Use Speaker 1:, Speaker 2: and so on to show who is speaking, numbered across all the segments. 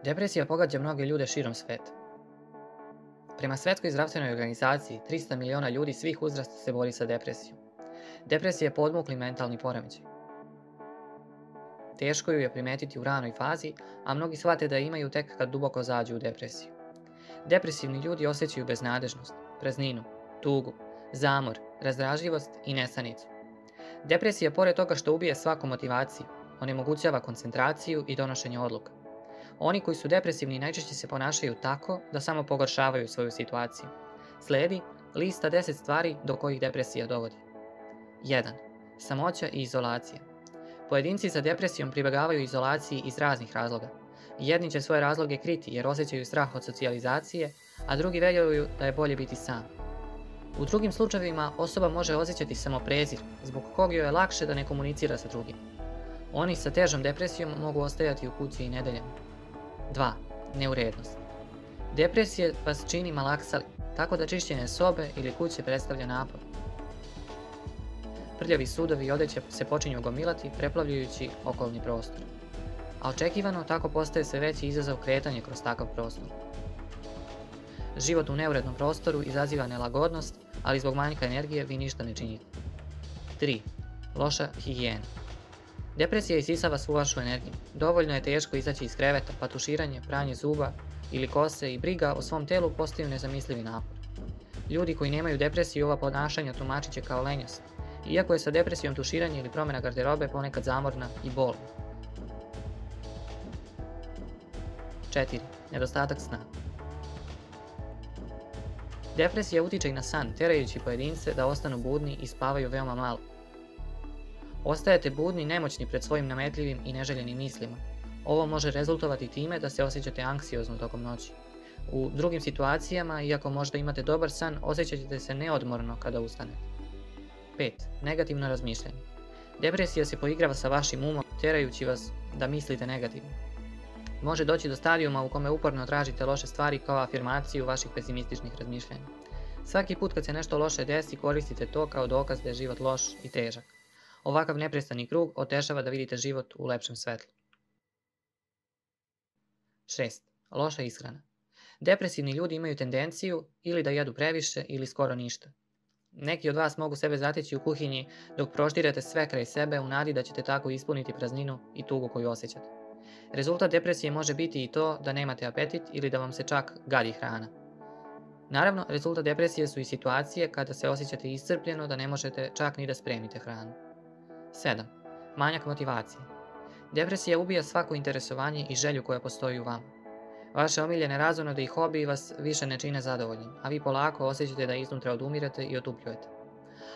Speaker 1: Depresija pogađa mnoge ljude širom sveta. Prema Svetskoj zdravstvenoj organizaciji, 300 miliona ljudi svih uzrasta se bori sa depresijom. Depresija je podmukli mentalni poremećaj. Teško ju je primetiti u ranoj fazi, a mnogi shvate da je imaju tek kad duboko zađu u depresiju. Depresivni ljudi osjećaju beznadežnost, prazninu, tugu, zamor, razdražljivost i nesanicu. Depresija, pored toga što ubije svaku motivaciju, onemogućava koncentraciju i donošenje odluka. Oni koji su depresivni najčešće se ponašaju tako da samo pogoršavaju svoju situaciju. Sledi lista 10 stvari do kojih depresija dovodi. 1. Samoća i izolacija. Pojedinci sa depresijom pribegavaju izolaciji iz raznih razloga. Jedni će svoje razloge kriti jer osjećaju strah od socijalizacije, a drugi vjeruju da je bolje biti sam. U drugim slučajevima osoba može osjećati samoprezir, zbog kog joj je lakše da ne komunicira sa drugim. Oni sa težom depresijom mogu ostajati u kući i nedeljama. 2. Neurednost. Depresija vas čini malaksali, tako da čišćenje sobe ili kuće predstavlja napor. Prljavi sudovi i odeća se počinju gomilati, preplavljujući okolni prostor. A očekivano tako postaje sve veći izazov kretanje kroz takav prostor. Život u neurednom prostoru izaziva nelagodnost, ali zbog manjka energije vi ništa ne činite. 3. Loša higijena. Depresija isisava svu vašu energiju. Dovoljno je teško izaći iz kreveta, pa tuširanje, pranje zuba ili kose i briga o svom telu postaju nezamislivi napor. Ljudi koji nemaju depresiju ova ponašanja tumačit će kao lenjost, iako je sa depresijom tuširanje ili promjena garderobe ponekad zamorna i bolna. 4. Nedostatak sna. Depresija utiče i na san, terajući pojedince da ostanu budni i spavaju veoma malo. Ostajete budni i nemoćni pred svojim nametljivim i neželjenim mislima. Ovo može rezultovati time da se osjećate anksiozno tokom noći. U drugim situacijama, iako možda imate dobar san, osjećat ćete se neodmorno kada ustanete. 5. Negativno razmišljanje. Depresija se poigrava sa vašim umom, terajući vas da mislite negativno. Može doći do stadijuma u kome uporno tražite loše stvari kao afirmaciju vaših pesimističnih razmišljanja. Svaki put kad se nešto loše desi, koristite to kao dokaz da je život loš i težak. Ovakav neprestani krug otežava da vidite život u lepšem svetlu. 6. Loša ishrana. Depresivni ljudi imaju tendenciju ili da jedu previše ili skoro ništa. Neki od vas mogu sebe zateći u kuhinji dok proštirate sve kraj sebe u nadi da ćete tako ispuniti prazninu i tugu koju osjećate. Rezultat depresije može biti i to da nemate apetit ili da vam se čak gadi hrana. Naravno, rezultat depresije su i situacije kada se osjećate iscrpljeno da ne možete čak ni da spremite hranu. 7. Manjak motivacije. Depresija ubija svako interesovanje i želju koja postoji u vama. Vaše omiljene razonode i hobiji vas više ne čine zadovoljnim, a vi polako osjećate da iznutra odumirate i otupljujete.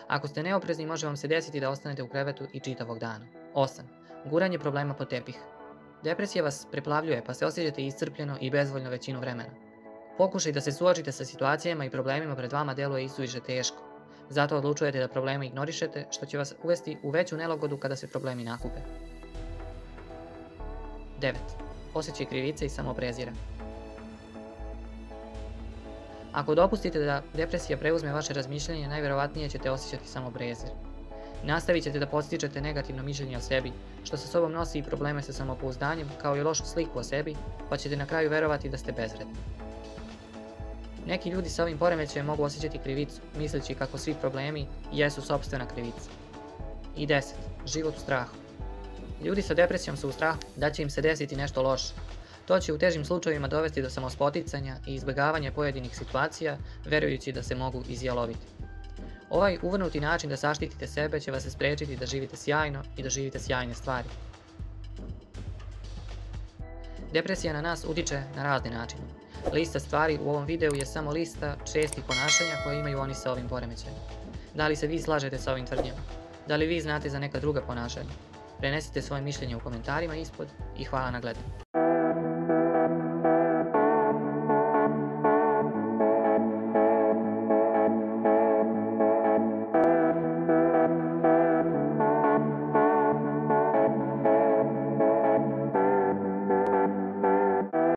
Speaker 1: Ako ste neoprezni, može vam se desiti da ostanete u krevetu i čitavog dana. 8. Guranje problema pod tepih. Depresija vas preplavljuje pa se osjećate iscrpljeno i bezvoljno većinu vremena. Pokušaj da se suočite sa situacijama i problemima pred vama deluje isuviše teško. Zato odlučujete da probleme ignorišete, što će vas uvesti u veću nelagodu kada se problemi nakupe. 9. Osjećaj krivice i samoprezira. Ako dopustite da depresija preuzme vaše razmišljanje, najvjerovatnije ćete osjećati samoprezir. Nastavit ćete da podstičete negativno mišljenje o sebi, što sa sobom nosi i probleme sa samopouzdanjem, kao i lošu sliku o sebi, pa ćete na kraju verovati da ste bezvredni. Neki ljudi sa ovim poremećajem mogu osjećati krivicu, misleći kako svi problemi jesu sopstvena krivica. I 10. Život u strahu. Ljudi sa depresijom su u strahu da će im se desiti nešto loše. To će u težim slučajevima dovesti do samospoticanja i izbjegavanja pojedinih situacija, verujući da se mogu izjaloviti. Ovaj uvrnuti način da zaštitite sebe će vas spriječiti da živite sjajno i da živite sjajne stvari. Depresija na nas utiče na razne načine. Lista stvari u ovom videu je samo lista čestih ponašanja koje imaju oni sa ovim poremećajem. Da li se vi slažete sa ovim tvrdnjama? Da li vi znate za neka druga ponašanja? Prenesite svoje mišljenje u komentarima ispod i hvala na gledanju.